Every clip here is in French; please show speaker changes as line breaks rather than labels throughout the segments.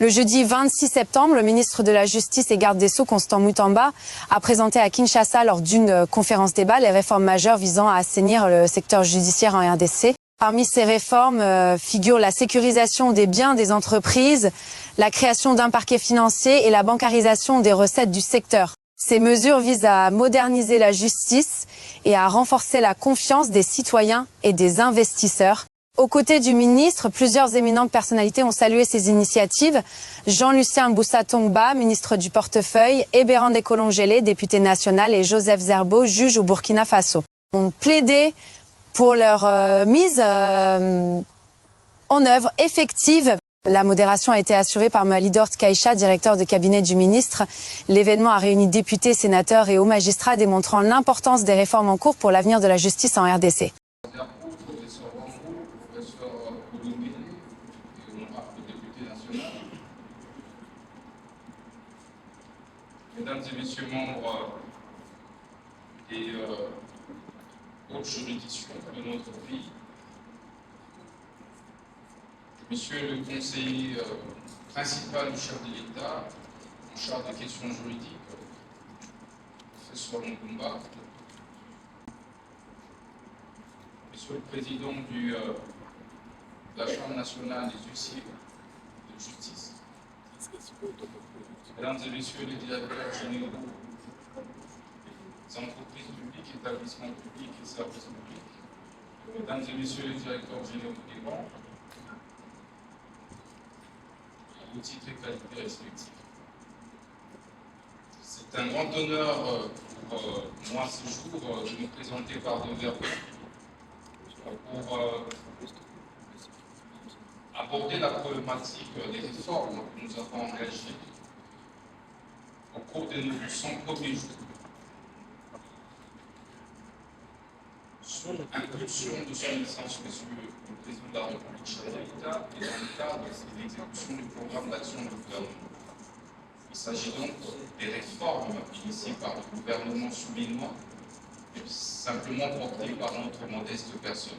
Le jeudi 26 septembre, le ministre de la Justice et garde des Sceaux, Constant Mutamba, a présenté à Kinshasa lors d'une conférence débat les réformes majeures visant à assainir le secteur judiciaire en RDC. Parmi ces réformes figurent la sécurisation des biens des entreprises, la création d'un parquet financier et la bancarisation des recettes du secteur. Ces mesures visent à moderniser la justice et à renforcer la confiance des citoyens et des investisseurs. Aux côtés du ministre, plusieurs éminentes personnalités ont salué ces initiatives. Jean-Lucien Boussa-Tongba, ministre du portefeuille, Ebéran Dekolongele, député national, et Joseph Zerbo, juge au Burkina Faso, ont plaidé pour leur mise en œuvre effective. La modération a été assurée par Malidor Tkaïcha, directeur de cabinet du ministre. L'événement a réuni députés, sénateurs et hauts magistrats, démontrant l'importance des réformes en cours pour l'avenir de la justice en RDC.
Mesdames et messieurs membres des hautes juridictions de notre pays, monsieur le conseiller principal du chef de l'État en charge des questions juridiques, professeur Mungumba, monsieur le président de la Chambre nationale des huissiers de justice, mesdames et messieurs les directeurs généraux des entreprises publiques, établissements publics et services publics, mesdames et messieurs les directeurs généraux des banques, à vos titres et qualités respectifs. C'est un grand honneur pour moi ce jour de me présenter par devers pour aborder la problématique des réformes que nous avons engagées au cours de nos 100 premiers jours, sous impulsion de son Excellence, Monsieur le Président de la République, chef de l'État, et dans le cadre de l'exécution du programme d'action du gouvernement. Il s'agit donc des réformes initiées par le gouvernement souverain et simplement portées par notre modeste personne.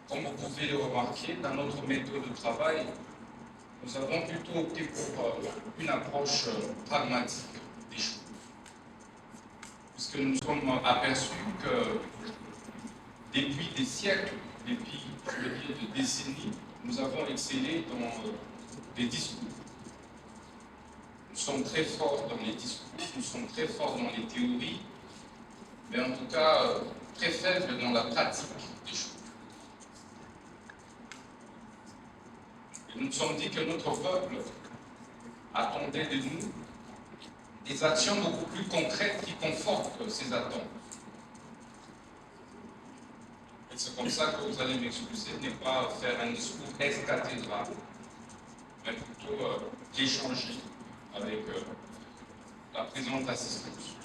Comme vous pouvez le remarquer, dans notre méthode de travail, nous avons plutôt opté pour une approche pragmatique des choses. Puisque nous nous sommes aperçus que depuis des siècles, depuis, je veux dire, des décennies, nous avons excellé dans les discours. Nous sommes très forts dans les discours, nous sommes très forts dans les théories, mais en tout cas très faibles dans la pratique des choses. Et nous nous sommes dit que notre peuple attendait de nous des actions beaucoup plus concrètes qui confortent ces attentes. Et c'est comme ça que vous allez m'excuser de ne pas faire un discours ex cathedra, mais plutôt d'échanger avec la présente assistance.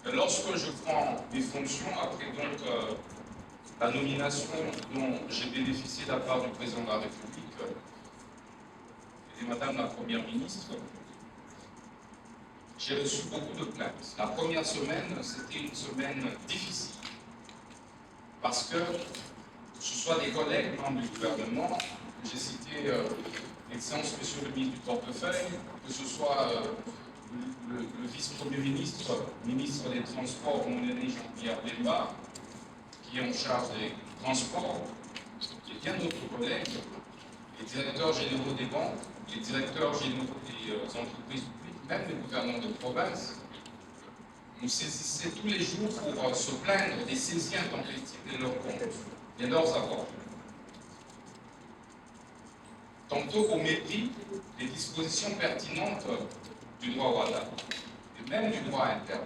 Et lorsque je prends mes fonctions, après donc la nomination dont j'ai bénéficié de la part du Président de la République et de Madame la Première ministre, j'ai reçu beaucoup de plaintes. La première semaine, c'était une semaine difficile. Parce que ce soit des collègues membres du gouvernement, j'ai cité l'excellence Monsieur le ministre du portefeuille, que ce soit le vice-premier ministre, ministre des Transports, mon aîné Jean-Pierre Bemba, qui est en charge des transports, et bien d'autres collègues, les directeurs généraux des banques, les directeurs généraux des entreprises publiques, même les gouverneurs de province, nous saisissaient tous les jours pour se plaindre des saisies intempestives de leurs comptes, de leurs avoirs. Tantôt au mépris des dispositions pertinentes du droit WADA, et même du droit interne.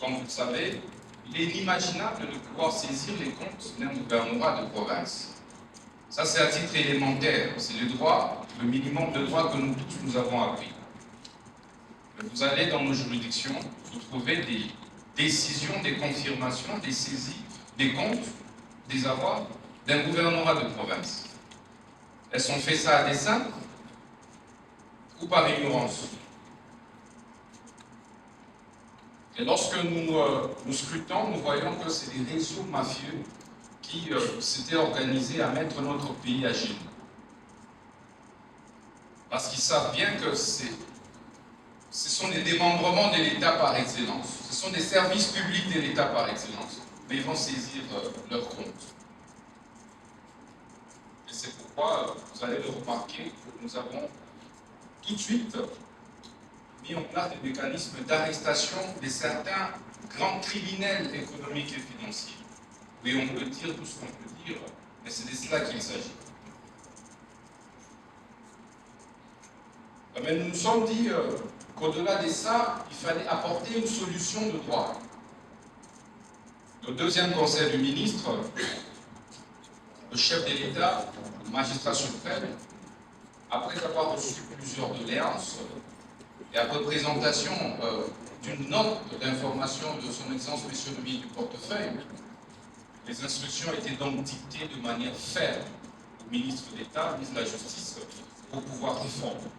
Comme vous le savez, il est inimaginable de pouvoir saisir les comptes d'un gouvernorat de province. Ça, c'est à titre élémentaire, c'est le droit, le minimum de droit que nous tous nous avons appris. Vous allez dans nos juridictions, vous trouvez des décisions, des confirmations, des saisies, des comptes, des avoirs d'un gouvernorat de province. Est-ce qu'on fait ça à dessein ou par ignorance? Et lorsque nous scrutons, nous voyons que c'est des réseaux mafieux qui s'étaient organisés à mettre notre pays à genoux. Parce qu'ils savent bien que ce sont des démembrements de l'État par excellence. Ce sont des services publics de l'État par excellence. Mais ils vont saisir leur compte. Et c'est pourquoi, vous allez le remarquer, que nous avons tout de suite mis en place des mécanismes d'arrestation de certains grands criminels économiques et financiers. Oui, on peut dire tout ce qu'on peut dire, mais c'est de cela qu'il s'agit. Mais nous nous sommes dit qu'au-delà de ça, il fallait apporter une solution de droit. Le deuxième conseil du ministre, le chef de l'État, le magistrat suprême, après avoir reçu plusieurs doléances et après présentation d'une note d'information de son Excellence Monsieur le ministre du Portefeuille, les instructions étaient donc dictées de manière ferme au ministre d'État, au ministre de la Justice, pour pouvoir réformer,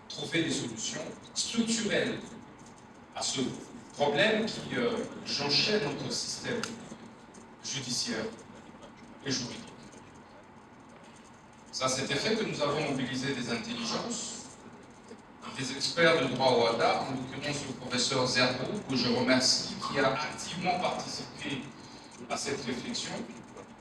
trouver des solutions structurelles à ce problème qui jonchait notre système judiciaire et juridique. Ça, c'était fait que nous avons mobilisé des intelligences, des experts de droit au HADA, en l'occurrence le professeur Zerbo, que je remercie, qui a activement participé à cette réflexion,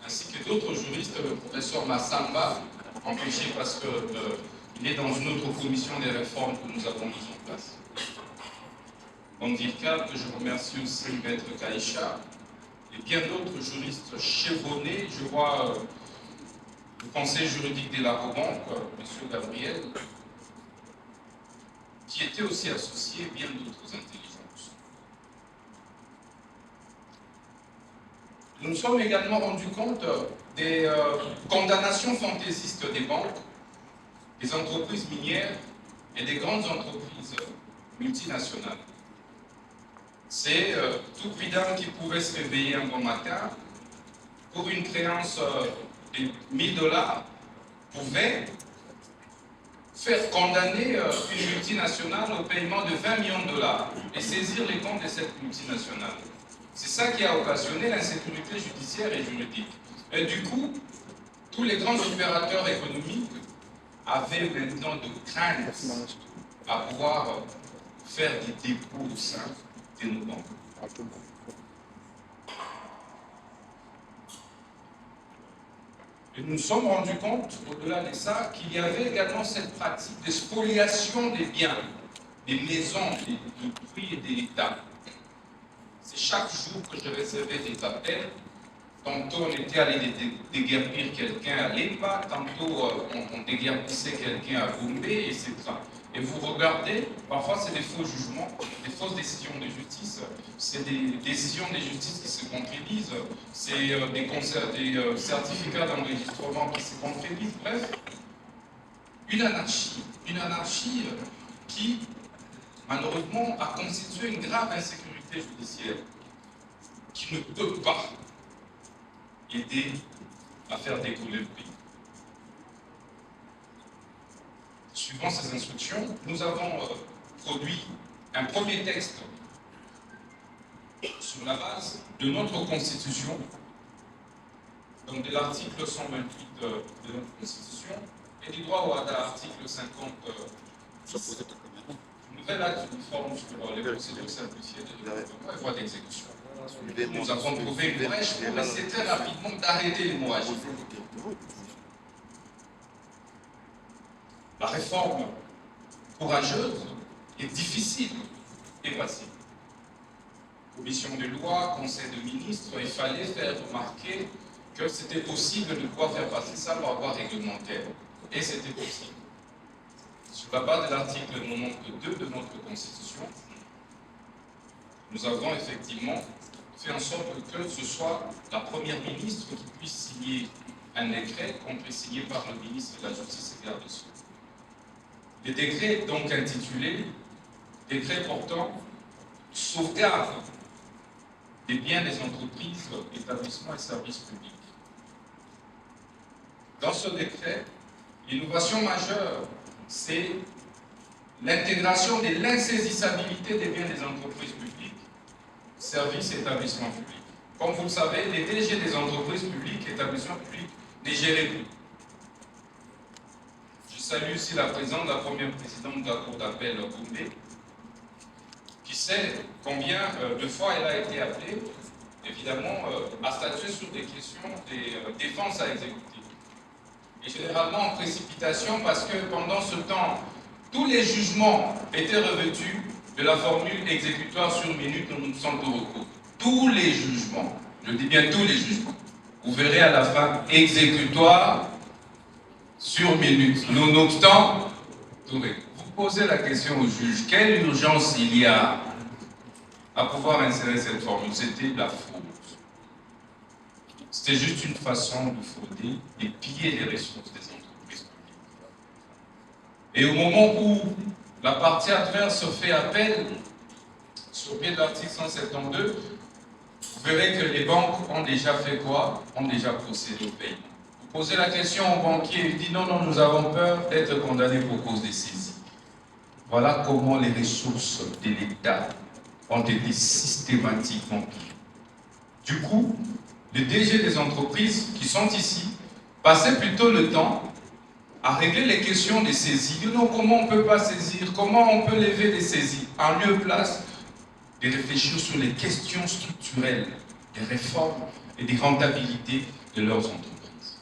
ainsi que d'autres juristes, le professeur Massamba, empêché parce qu'il est dans une autre commission des réformes que nous avons mises en place. Donc, que je remercie aussi Maître Kaïcha et bien d'autres juristes chevronnés. Je vois le conseil juridique de la Banque, M. Gabriel, qui était aussi associé et bien d'autres intelligences. Nous nous sommes également rendus compte des condamnations fantaisistes des banques, des entreprises minières et des grandes entreprises multinationales. C'est tout prudent qui pouvait se réveiller un bon matin pour une créance de $1000 pouvait faire condamner une multinationale au paiement de $20 millions et saisir les comptes de cette multinationale. C'est ça qui a occasionné l'insécurité judiciaire et juridique. Et du coup, tous les grands opérateurs économiques avaient maintenant de crainte à pouvoir faire des dépôts au sein de nos banques. Et nous nous sommes rendus compte, au-delà de ça, qu'il y avait également cette pratique de spoliation des biens, des maisons, des prix et des États. C'est chaque jour que je recevais des appels. Tantôt on était allé déguerpir quelqu'un à Lemba, tantôt on déguerpissait quelqu'un à Goumbé, etc. Et vous regardez, parfois c'est des faux jugements, des fausses décisions de justice, c'est des décisions de justice qui se contredisent, c'est des certificats d'enregistrement qui se contredisent, bref, une anarchie qui malheureusement a constitué une grave insécurité judiciaire qui ne peut pas aider à faire décoller le pays. Suivant ces instructions, nous avons produit un premier texte sur la base de notre Constitution, donc de l'article 128 de notre Constitution, et du droit au HADA, article 50. Nouvel acte uniforme sur les procédures simplifiées de développement et voies d'exécution. Nous avons trouvé une brèche pour essayer très rapidement d'arrêter l'hémorragie. La réforme courageuse est difficile et facile. Commission de loi, conseil de ministres, il fallait faire remarquer que c'était possible de pouvoir faire passer ça par voie réglementaire. Et c'était possible. Sur la base de l'article 92 de notre Constitution, nous avons effectivement fait en sorte que ce soit la Première ministre qui puisse signer un décret contresigné par le ministre de la Justice et garde des Sceaux. Le décret est donc intitulé « Décret portant sauvegarde des biens des entreprises, établissements et services publics ». Dans ce décret, l'innovation majeure, c'est l'intégration de l'insaisissabilité des biens des entreprises publiques, services et établissements publics. Comme vous le savez, les DG des entreprises publiques, établissements publics, ne géraient plus. Je salue aussi la présence de la première présidente de la Cour d'appel, Goumbé, qui sait combien de fois elle a été appelée, évidemment, à statuer sur des questions des défenses à exécuter. Et généralement en précipitation, parce que pendant ce temps, tous les jugements étaient revêtus de la formule exécutoire sur minute non sans recours. Tous les jugements, je dis bien tous les jugements. Vous verrez à la fin, exécutoire sur minute. Nonobstant, vous posez la question au juge, quelle urgence il y a à pouvoir insérer cette formule? C'était la fraude. C'était juste une façon de frauder et piller les ressources des entreprises publiques. Et au moment où la partie adverse fait appel, sur pied de l'article 172, vous verrez que les banques ont déjà fait quoi? Ont déjà procédé au paiement. Vous posez la question au banquier, il dit non, non, nous avons peur d'être condamnés pour cause des saisies. Voilà comment les ressources de l'État ont été systématiquement pillées. Du coup, les DG des entreprises qui sont ici passaient plutôt le temps à régler les questions des saisies. Non, comment on ne peut pas saisir? Comment on peut lever des saisies? En lieu et place de réfléchir sur les questions structurelles, des réformes et des rentabilités de leurs entreprises.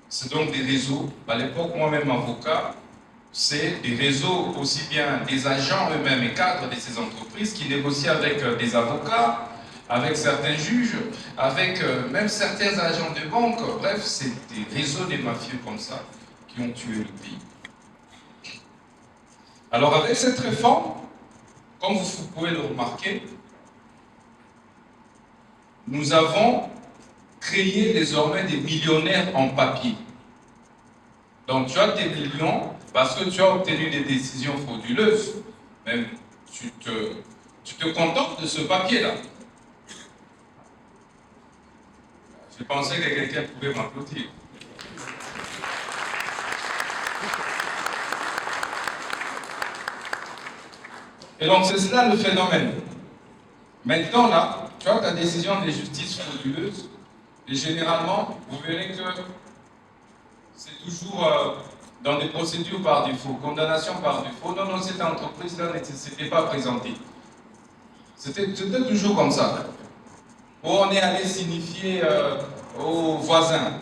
C'est donc des réseaux, à l'époque, moi-même avocat, c'est des réseaux aussi bien des agents eux-mêmes et cadres de ces entreprises qui négocient avec des avocats, avec certains juges, avec même certains agents de banque. Bref, c'est des réseaux des mafieux comme ça qui ont tué le pays. Alors avec cette réforme, comme vous pouvez le remarquer, nous avons créé désormais des millionnaires en papier. Donc tu as tes millions parce que tu as obtenu des décisions frauduleuses. Même tu te contentes de ce papier-là. Je pensais que quelqu'un pouvait m'applaudir. Et donc c'est cela le phénomène. Maintenant là, tu as ta décision de justice frauduleuse et généralement, vous verrez que c'est toujours dans des procédures par défaut, condamnation par défaut. Non, non, cette entreprise-là ne s'était pas présentée. C'était toujours comme ça. Où on est allé signifier aux voisins.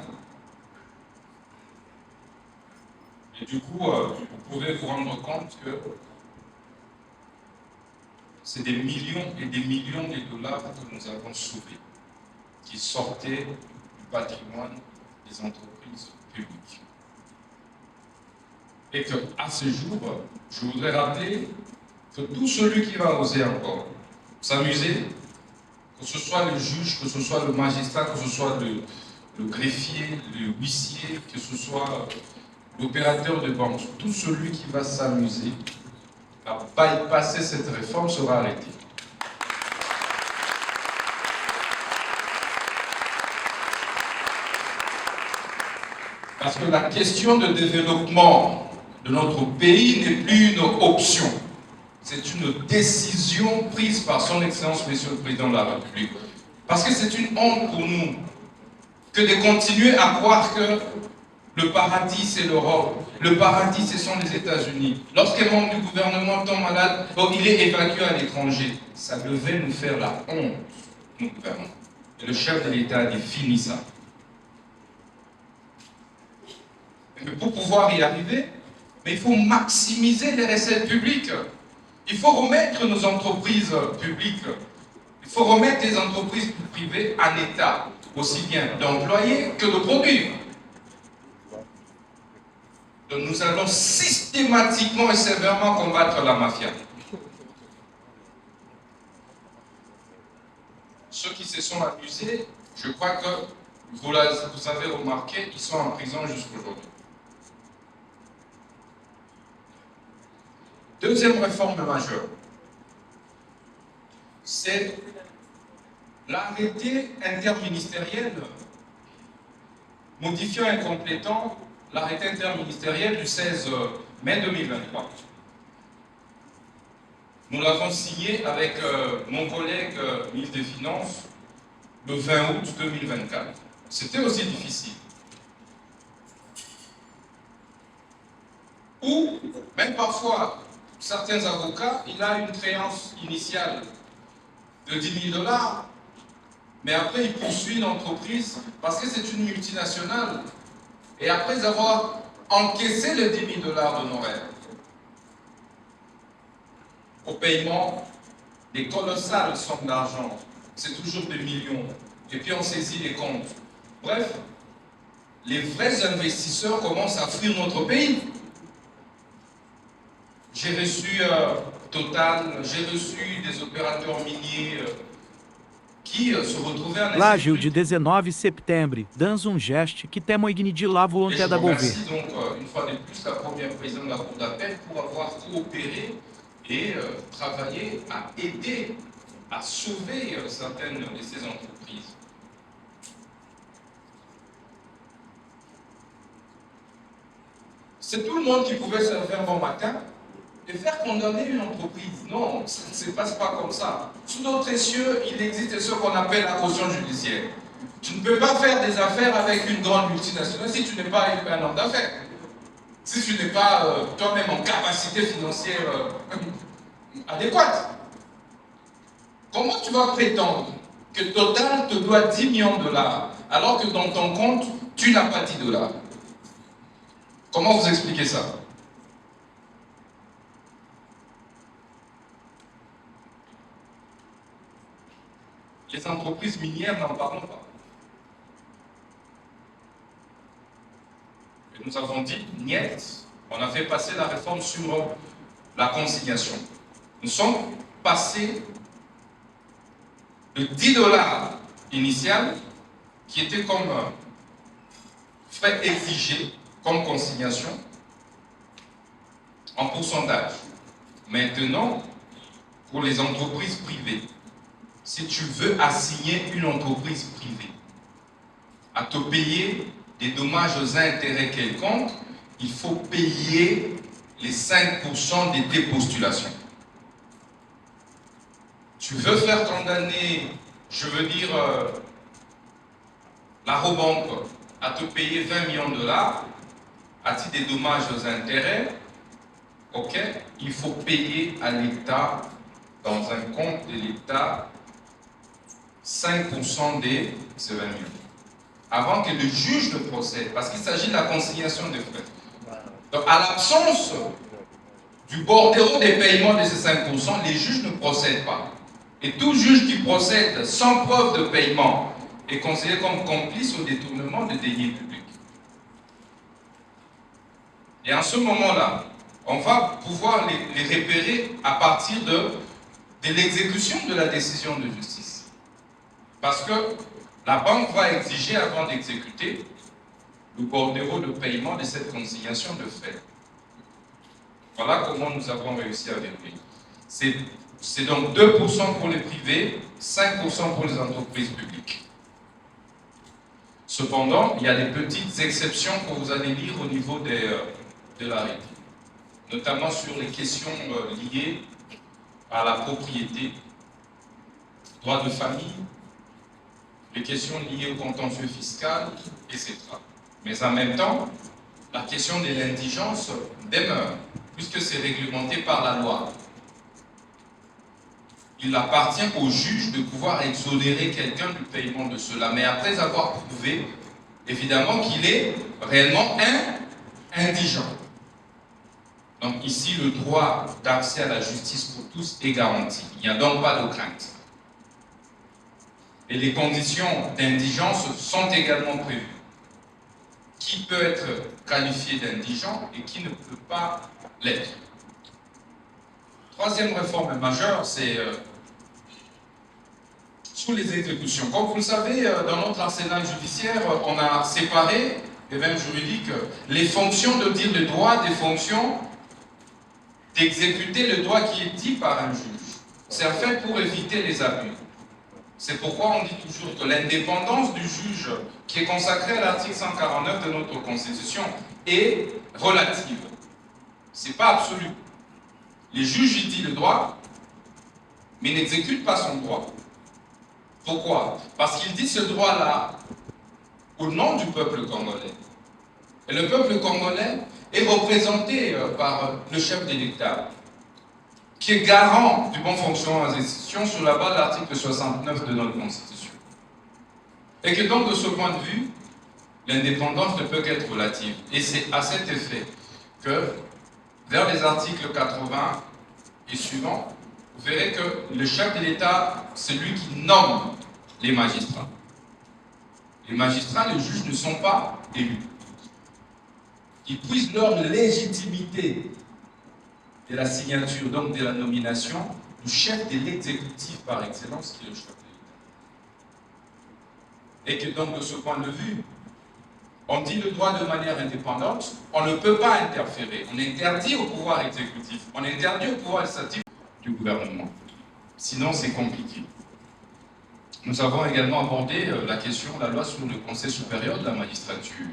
Et du coup, vous pouvez vous rendre compte que c'est des millions et des millions de dollars que nous avons sauvés, qui sortaient du patrimoine des entreprises publiques. Et qu'à ce jour, je voudrais rappeler que tout celui qui va oser encore s'amuser, que ce soit le juge, que ce soit le magistrat, que ce soit le greffier, le huissier, que ce soit l'opérateur de banque, tout celui qui va s'amuser à bypasser cette réforme sera arrêté. Parce que la question de développement de notre pays n'est plus une option. C'est une décision prise par son Excellence, Monsieur le Président de la République. Parce que c'est une honte pour nous que de continuer à croire que le paradis, c'est l'Europe. Le paradis, ce sont les États-Unis. Lorsqu'un membre du gouvernement tombe malade, il est évacué à l'étranger. Ça devait nous faire la honte, nous gouvernement. Et le chef de l'État a dit, fini ça. Mais pour pouvoir y arriver, il faut maximiser les recettes publiques. Il faut remettre nos entreprises publiques. Il faut remettre les entreprises privées en état, aussi bien d'employer que de produire. Donc nous allons systématiquement et sévèrement combattre la mafia. Ceux qui se sont amusés, je crois que vous avez remarqué, ils sont en prison jusqu'aujourd'hui. Deuxième réforme majeure, c'est l'arrêté interministériel modifiant et complétant l'arrêté interministériel du 16 mai 2023. Nous l'avons signé avec mon collègue ministre des Finances le 20 août 2024. C'était aussi difficile. Ou, même parfois, certains avocats, il a une créance initiale de 10 000 $, mais après il poursuit l'entreprise parce que c'est une multinationale. Et après avoir encaissé les 10 000 $ d'honoraires, au paiement des colossales sommes d'argent, c'est toujours des millions, et puis on saisit les comptes. Bref, les vrais investisseurs commencent à fuir notre pays. J'ai reçu Total, j'ai reçu des opérateurs miniers qui se retrouvaient en
Lá, Gil, de 19 septembre, dans um gesto que tem de la volonté da governo.
Merci donc une fois de plus la première présidente de la Cour d'appel pour avoir coopéré et travaillé à aider, à sauver certaines de ces entreprises. C'est tout le monde qui pouvait se lever un bon matin et faire condamner une entreprise. Non, ça ne se passe pas comme ça. Sous d'autres cieux, il existe ce qu'on appelle la caution judiciaire. Tu ne peux pas faire des affaires avec une grande multinationale si tu n'es pas un homme d'affaires. Si tu n'es pas toi-même en capacité financière adéquate. Comment tu vas prétendre que Total te doit 10 millions de $, alors que dans ton compte, tu n'as pas 10 $? Comment vous expliquez ça? Les entreprises minières, n'en parlons pas. Et nous avons dit, niet, on a fait passer la réforme sur la consignation. Nous sommes passés de 10 $ initial, qui était comme frais exigés comme consignation, en pourcentage. Maintenant, pour les entreprises privées, si tu veux assigner une entreprise privée à te payer des dommages et intérêts quelconques, il faut payer les 5% des dépostulations. Tu veux faire condamner, je veux dire, la Robanque à te payer 20 millions de $, à titre des dommages aux intérêts, ok, il faut payer à l'État, dans un compte de l'État, 5% des 20 millions. Avant que le juge ne procède, parce qu'il s'agit de la consignation des frais. Donc, à l'absence du bordereau des paiements de ces 5%, les juges ne procèdent pas. Et tout juge qui procède sans preuve de paiement est considéré comme complice au détournement de deniers publics. Et en ce moment-là, on va pouvoir les repérer à partir de l'exécution de la décision de justice. Parce que la banque va exiger, avant d'exécuter, le bordereau de paiement de cette consignation de frais. Voilà comment nous avons réussi à vérifier. C'est donc 2% pour les privés, 5% pour les entreprises publiques. Cependant, il y a des petites exceptions que vous allez lire au niveau de l'arrêté, notamment sur les questions liées à la propriété, droit de famille, les questions liées au contentieux fiscal, etc. Mais en même temps, la question de l'indigence demeure, puisque c'est réglementé par la loi. Il appartient au juge de pouvoir exonérer quelqu'un du paiement de cela, mais après avoir prouvé, évidemment, qu'il est réellement indigent. Donc ici, le droit d'accès à la justice pour tous est garanti. Il n'y a donc pas de crainte. Et les conditions d'indigence sont également prévues. Qui peut être qualifié d'indigent et qui ne peut pas l'être. Troisième réforme majeure, c'est sous les exécutions. Comme vous le savez, dans notre arsenal judiciaire, on a séparé, et même juridique, les fonctions de dire le droit des fonctions d'exécuter le droit qui est dit par un juge. C'est fait pour éviter les abus. C'est pourquoi on dit toujours que l'indépendance du juge, qui est consacrée à l'article 149 de notre Constitution, est relative. Ce n'est pas absolu. Les juges y disent le droit, mais n'exécute pas son droit. Pourquoi? Parce qu'il dit ce droit-là au nom du peuple congolais. Et le peuple congolais est représenté par le chef de l'État, qui est garant du bon fonctionnement des institutions sur la base de l'article 69 de notre Constitution. Et que donc, de ce point de vue, l'indépendance ne peut qu'être relative. Et c'est à cet effet que, vers les articles 80 et suivants, vous verrez que le chef de l'État, c'est lui qui nomme les magistrats. Les magistrats, les juges ne sont pas élus. Ils puisent leur légitimité de la signature, donc de la nomination, du chef de l'exécutif par excellence, qui est le chef de l'État. Et que donc, de ce point de vue, on dit le droit de manière indépendante, on ne peut pas interférer. On interdit au pouvoir exécutif, on interdit au pouvoir législatif du gouvernement. Sinon, c'est compliqué. Nous avons également abordé la question de la loi sur le Conseil supérieur de la magistrature.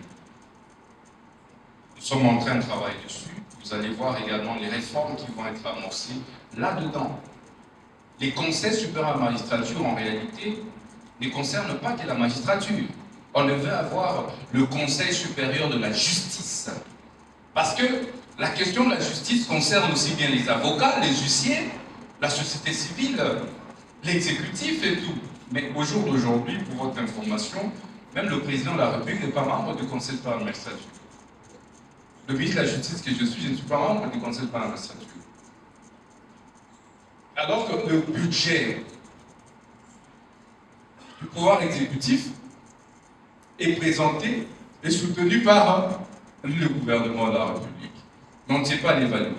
Nous sommes en train de travailler dessus. Vous allez voir également les réformes qui vont être amorcées là-dedans. Les conseils supérieurs de la magistrature, en réalité, ne concernent pas que la magistrature. On devait avoir le Conseil supérieur de la justice. Parce que la question de la justice concerne aussi bien les avocats, les huissiers, la société civile, l'exécutif et tout. Mais au jour d'aujourd'hui, pour votre information, même le président de la République n'est pas membre du Conseil supérieur de la magistrature. Le ministre de la Justice que je ne suis pas membre du Conseil supérieur de la magistrature. Alors que le budget du pouvoir exécutif est présenté et soutenu par le gouvernement de la République. Mais on ne sait pas l'évaluer.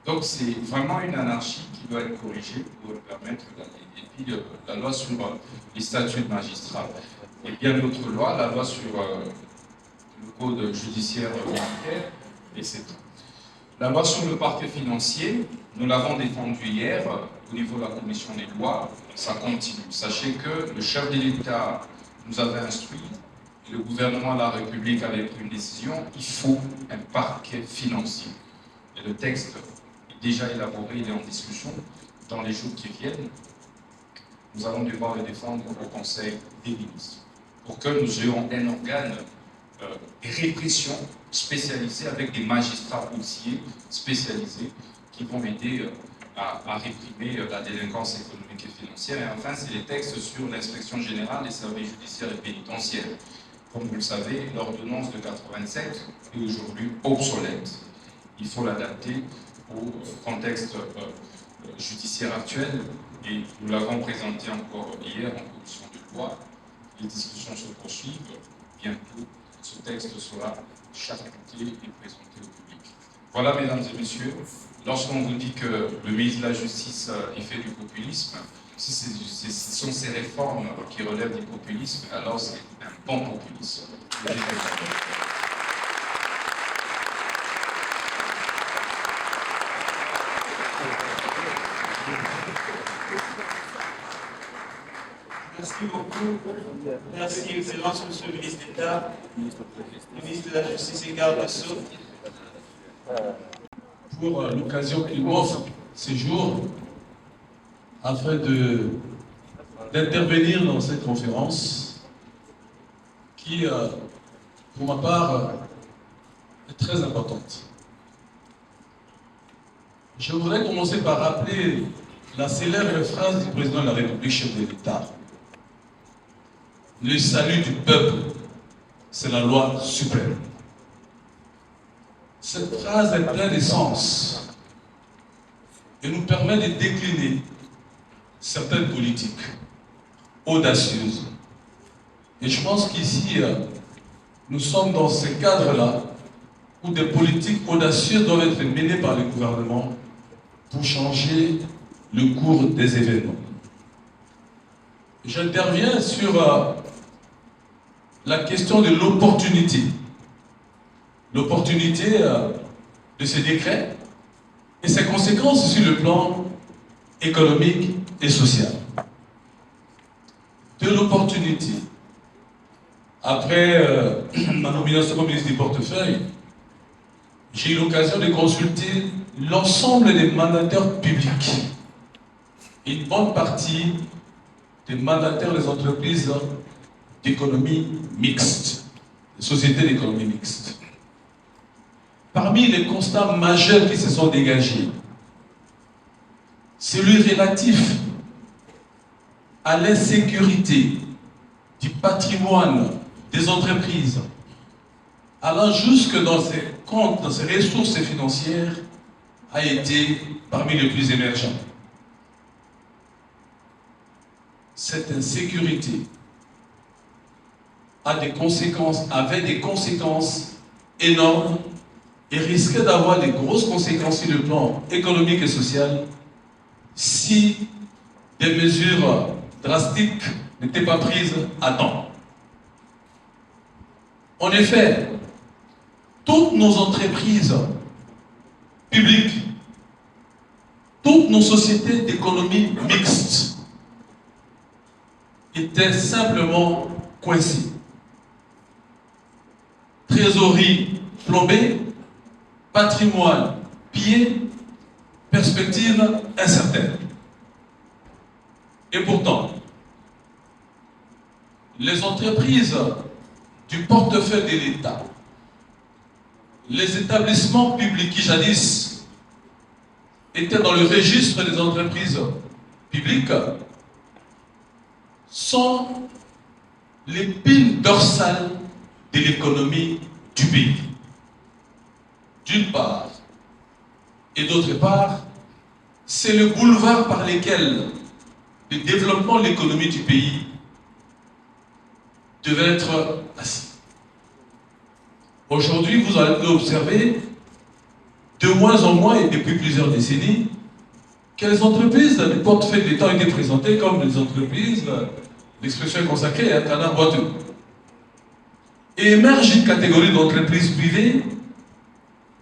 Donc c'est vraiment une anarchie qui doit être corrigée pour permettre d'aller. Et puis la loi sur les statuts de magistrats. Et bien d'autres lois, la loi sur le code judiciaire bancaire, etc. La loi sur le parquet financier, nous l'avons défendue hier au niveau de la commission des lois, ça continue. Sachez que le chef de l'État nous avait instruit, et le gouvernement de la République avait pris une décision, il faut un parquet financier. Et le texte est déjà élaboré, il est en discussion dans les jours qui viennent. Nous allons devoir le défendre au Conseil des ministres pour que nous ayons un organe de répression spécialisé avec des magistrats policiers spécialisés qui vont aider à réprimer la délinquance économique et financière. Et enfin, c'est les textes sur l'inspection générale des services judiciaires et pénitentiaires. Comme vous le savez, l'ordonnance de 87 est aujourd'hui obsolète. Il faut l'adapter au contexte judiciaire actuel et nous l'avons présenté encore hier en commission de loi. Les discussions se poursuivent. Bientôt, ce texte sera charcuté et présenté au public. Voilà, mesdames et messieurs, lorsqu'on vous dit que le ministre de la Justice il fait du populisme, si ce sont ces réformes qui relèvent du populisme, alors c'est un bon populisme.
Merci beaucoup. Merci, Excellence, Monsieur le ministre d'État, ministre de la Justice et garde des Sceaux.
Pour l'occasion qu'il m'offre ces jours, afin d'intervenir dans cette conférence, qui, pour ma part, est très importante. Je voudrais commencer par rappeler la célèbre phrase du président de la République, chef de l'État. Le salut du peuple, c'est la loi suprême. Cette phrase est pleine de sens et nous permet de décliner certaines politiques audacieuses. Et je pense qu'ici, nous sommes dans ce cadre-là où des politiques audacieuses doivent être menées par le gouvernement pour changer le cours des événements. J'interviens sur la question de l'opportunité. L'opportunité de ces décrets et ses conséquences sur le plan économique et social. De l'opportunité. Après ma nomination comme ministre du portefeuille, j'ai eu l'occasion de consulter l'ensemble des mandataires publics une bonne partie des mandataires des entreprises d'économie mixte, des sociétés d'économie mixte. Parmi les constats majeurs qui se sont dégagés, celui relatif à l'insécurité du patrimoine des entreprises, allant jusque dans ses comptes, dans ses ressources financières, a été parmi les plus émergents. Cette insécurité avait des conséquences énormes et risquait d'avoir des grosses conséquences sur le plan économique et social si des mesures drastiques n'étaient pas prises à temps. En effet, toutes nos entreprises publiques, toutes nos sociétés d'économie mixte étaient simplement coincées. Trésorerie plombée, patrimoine pillé, perspective incertaine. Et pourtant, les entreprises du portefeuille de l'État, les établissements publics qui jadis étaient dans le registre des entreprises publiques, sont l'épine dorsale de l'économie du pays. D'une part, et d'autre part, c'est le boulevard par lequel le développement de l'économie du pays devait être assis. Aujourd'hui, vous allez observer de moins en moins et depuis plusieurs décennies que les entreprises des portefeuilles de l'État ont été présentées comme des entreprises, l'expression est consacrée à un canard boiteux. Et émerge une catégorie d'entreprises privées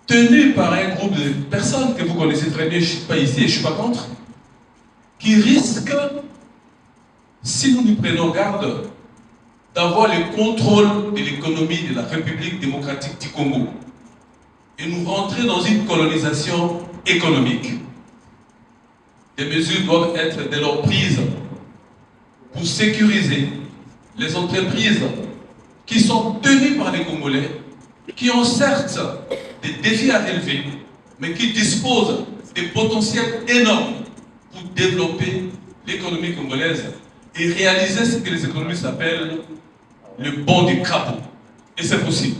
tenues par un groupe de personnes que vous connaissez très bien, je ne suis pas ici et je ne suis pas contre, qui risquent, si nous nous prenons garde, d'avoir le contrôle de l'économie de la République démocratique du Congo et nous rentrer dans une colonisation économique. Des mesures doivent être dès lors prises pour sécuriser les entreprises qui sont tenues par les Congolais, qui ont certes des défis à relever, mais qui disposent des potentiels énormes pour développer l'économie congolaise et réaliser ce que les économistes appellent le bond du crapaud. Et c'est possible.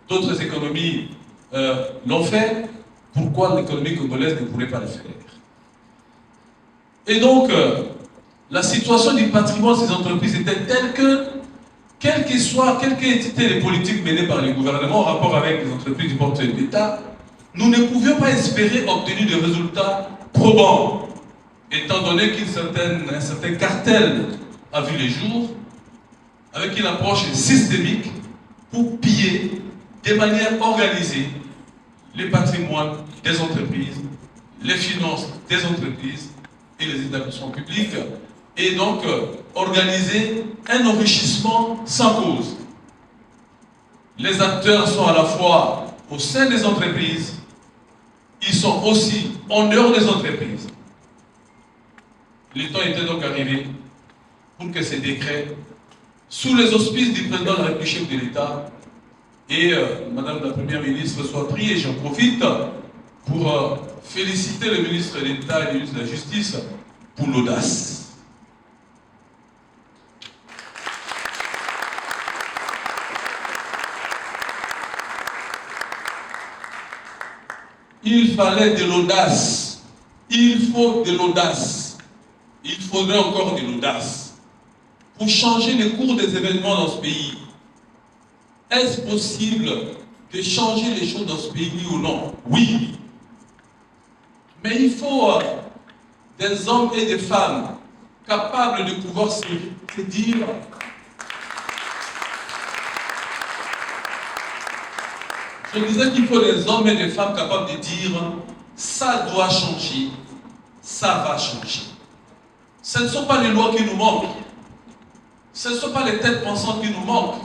D'autres économies l'ont fait. Pourquoi l'économie congolaise ne pourrait pas le faire? Et donc, la situation du patrimoine de ces entreprises était telle que, quelles qu'aient été les politiques menées par les gouvernements en rapport avec les entreprises du portefeuille de l'État, nous ne pouvions pas espérer obtenir des résultats probants, étant donné qu'un certain cartel a vu les jours, avec une approche systémique pour piller de manière organisée les patrimoines des entreprises, les finances des entreprises et les établissements publics, et donc organiser un enrichissement sans cause. Les acteurs sont à la fois au sein des entreprises, ils sont aussi en dehors des entreprises. Le temps était donc arrivé pour que ces décrets, sous les auspices du président de la République, chef de l'État, et Madame la Première ministre soient pris, et j'en profite pour féliciter le ministre de l'État et le ministre de la Justice pour l'audace. Il fallait de l'audace. Il faut de l'audace. Il faudrait encore de l'audace pour changer le cours des événements dans ce pays. Est-ce possible de changer les choses dans ce pays, oui ou non? Oui. Mais il faut des hommes et des femmes capables de pouvoir se dire je disais qu'il faut des hommes et des femmes capables de dire ça doit changer, ça va changer. Ce ne sont pas les lois qui nous manquent, ce ne sont pas les têtes pensantes qui nous manquent,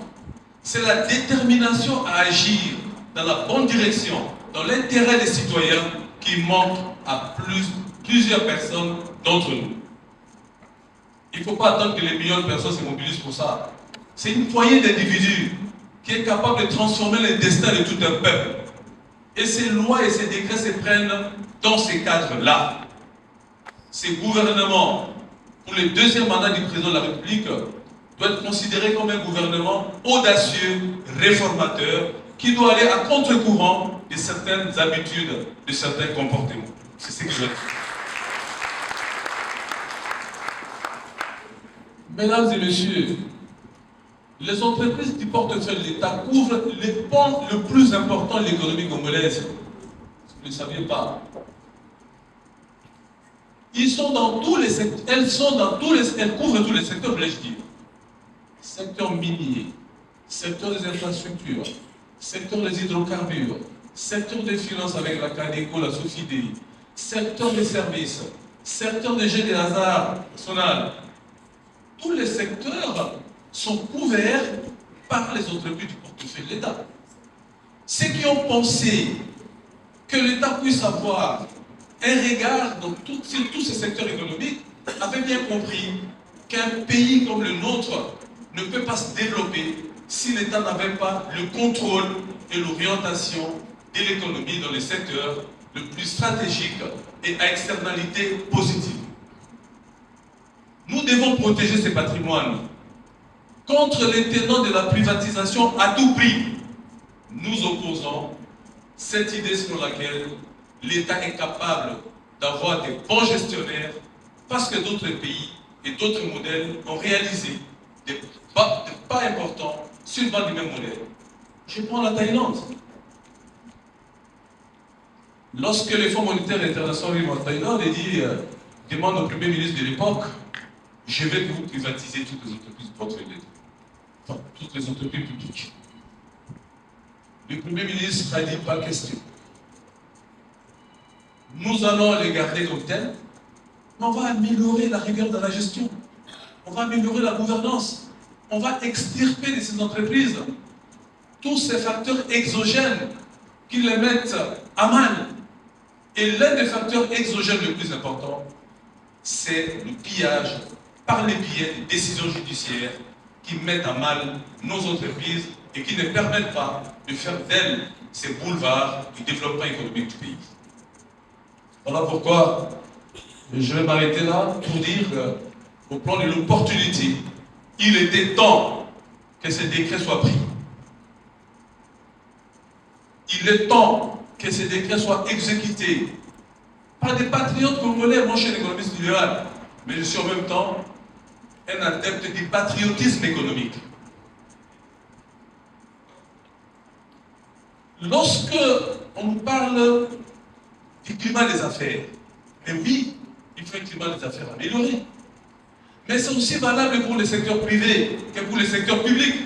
c'est la détermination à agir dans la bonne direction, dans l'intérêt des citoyens qui manque à plusieurs personnes d'entre nous. Il ne faut pas attendre que les millions de personnes se mobilisent pour ça. C'est une poignée d'individus qui est capable de transformer le destin de tout un peuple. Et ces lois et ces décrets se prennent dans ces cadres-là. Ces gouvernements, pour le deuxième mandat du président de la République, doit être considéré comme un gouvernement audacieux, réformateur, qui doit aller à contre-courant de certaines habitudes, de certains comportements. C'est ce que je veux dire. Mesdames et messieurs, les entreprises du portefeuille de l'État couvrent les pans le plus important de l'économie congolaise. Vous ne le saviez pas. Ils sont dans tous les secteurs, elles couvrent tous les secteurs, voulais-je dire. Secteur minier, secteur des infrastructures, secteur des hydrocarbures, secteur des finances avec la Cadeco, la Sofidei, secteur des services, secteur des jeux de hasard national. Tous les secteurs sont couverts par les entreprises du portefeuille de l'État. Ceux qui ont pensé que l'État puisse avoir un regard sur tous ces secteurs économiques avaient bien compris qu'un pays comme le nôtre ne peut pas se développer si l'État n'avait pas le contrôle et l'orientation de l'économie dans les secteurs les plus stratégiques et à externalité positive. Nous devons protéger ces patrimoines contre les tenants de la privatisation à tout prix. Nous opposons cette idée selon laquelle l'État est capable d'avoir des bons gestionnaires parce que d'autres pays et d'autres modèles ont réalisé des pas importants sur le banc du même modèle. Je prends la Thaïlande. Lorsque le Fonds monétaire international arrive en Thaïlande et demande au Premier ministre de l'époque, je vais que vous privatiser toutes les entreprises du portefeuille de l'État. Enfin, toutes les entreprises publiques. Le Premier ministre a dit pas question. Nous allons les garder comme tels, mais on va améliorer la rigueur de la gestion. On va améliorer la gouvernance. On va extirper de ces entreprises tous ces facteurs exogènes qui les mettent à mal. Et l'un des facteurs exogènes les plus importants, c'est le pillage par les biais des décisions judiciaires qui mettent à mal nos entreprises et qui ne permettent pas de faire d'elles ces boulevards du développement économique du pays. Voilà pourquoi je vais m'arrêter là pour dire qu'au plan de l'opportunité, il était temps que ces décrets soient pris. Il est temps que ces décrets soient exécutés par des patriotes congolais. Moi, je suis un économiste libéral, mais je suis en même temps un adepte du patriotisme économique. Lorsque on nous parle du climat des affaires, mais oui, il faut un climat des affaires amélioré. Mais c'est aussi valable pour les secteurs privés que pour les secteurs publics.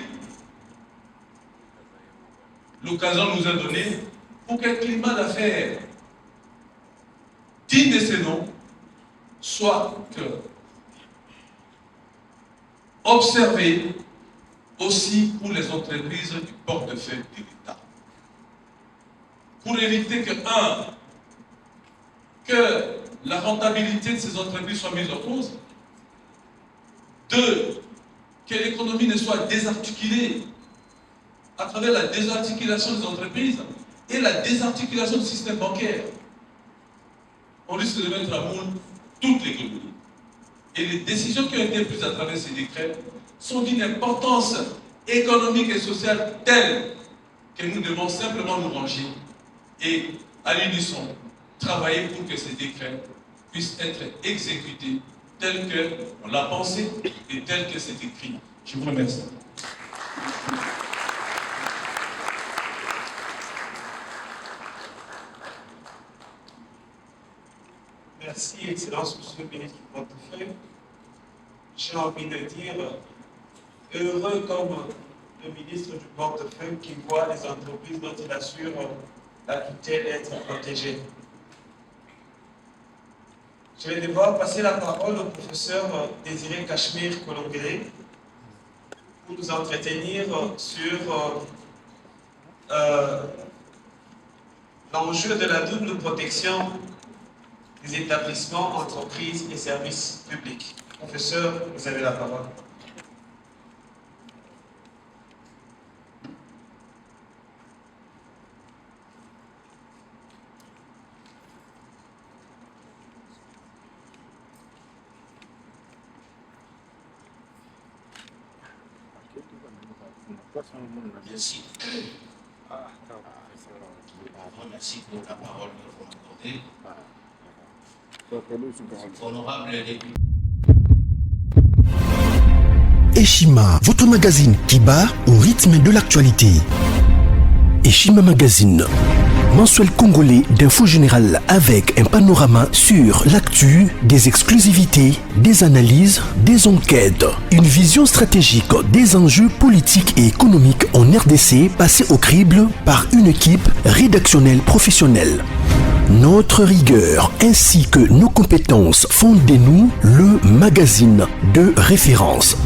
L'occasion nous a donné pour qu'un climat d'affaires digne de ce nom soit observé aussi pour les entreprises du portefeuille de l'État. Pour éviter que la rentabilité de ces entreprises soit mise en cause. 2, que l'économie ne soit désarticulée à travers la désarticulation des entreprises et la désarticulation du système bancaire. On risque de mettre à mal toute l'économie. Et les décisions qui ont été prises à travers ces décrets sont d'une importance économique et sociale telle que nous devons simplement nous ranger et, à l'unisson, travailler pour que ces décrets puissent être exécutés tel qu'on l'a pensé et tel que c'est écrit. Je vous remercie.
Merci, Excellence, Monsieur le ministre du Portefeuille. J'ai envie de dire, heureux comme le ministre du Portefeuille qui voit les entreprises dont il assure la tutelle être protégées. Je vais devoir passer la parole au professeur Désiré Cachemire Kolongele pour nous entretenir sur l'enjeu de la double protection des établissements, entreprises et services publics. Professeur, vous avez la parole.
Merci. Merci pour la parole que vous m'accordez. Honorable député.
Eshima, votre magazine qui bat au rythme de l'actualité. Eshima Magazine, mensuel congolais d'info générale avec un panorama sur l'actu, des exclusivités, des analyses, des enquêtes, une vision stratégique des enjeux politiques et économiques en RDC passés au crible par une équipe rédactionnelle professionnelle. Notre rigueur ainsi que nos compétences font de nous le magazine de référence.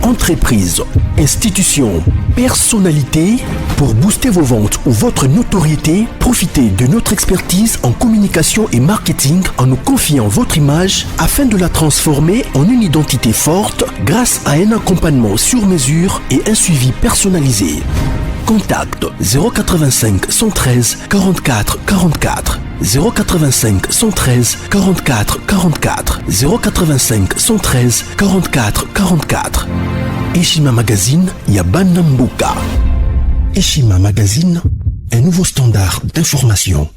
Entreprises, institutions, personnalités, pour booster vos ventes ou votre notoriété, profitez de notre expertise en communication et marketing en nous confiant votre image afin de la transformer en une identité forte grâce à un accompagnement sur mesure et un suivi personnalisé. Contact 085 113 44 44 085 113 44 44 085 113 44 44. Eshima Magazine, Yabanambuka. Eshima Magazine, un nouveau standard d'information.